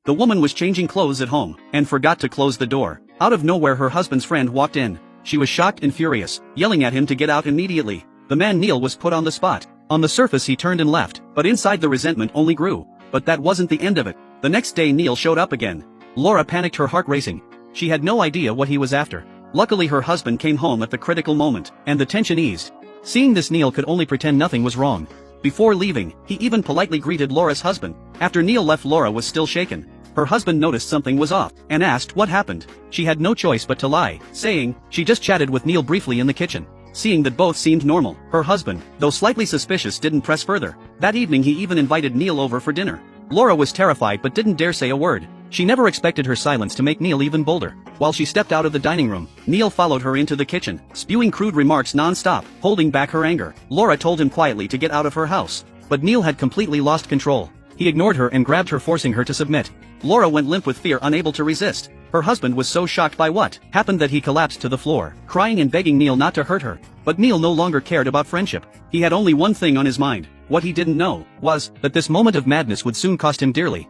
The woman was changing clothes at home, and forgot to close the door. Out of nowhere her husband's friend walked in. She was shocked and furious, yelling at him to get out immediately. The man Neil was put on the spot. On the surface he turned and left, but inside the resentment only grew. But that wasn't the end of it. The next day Neil showed up again. Laura panicked, her heart racing. She had no idea what he was after. Luckily her husband came home at the critical moment, and the tension eased. Seeing this, Neil could only pretend nothing was wrong. Before leaving, he even politely greeted Laura's husband. After Neil left, Laura was still shaken. Her husband noticed something was off, and asked what happened. She had no choice but to lie, saying she just chatted with Neil briefly in the kitchen. Seeing that both seemed normal, her husband, though slightly suspicious, didn't press further. That evening he even invited Neil over for dinner. Laura was terrified but didn't dare say a word. She never expected her silence to make Neil even bolder. While she stepped out of the dining room, Neil followed her into the kitchen, spewing crude remarks non-stop, holding back her anger. Laura told him quietly to get out of her house. But Neil had completely lost control. He ignored her and grabbed her, forcing her to submit. Laura went limp with fear, unable to resist. Her husband was so shocked by what happened that he collapsed to the floor, crying and begging Neil not to hurt her. But Neil no longer cared about friendship. He had only one thing on his mind. What he didn't know was that this moment of madness would soon cost him dearly.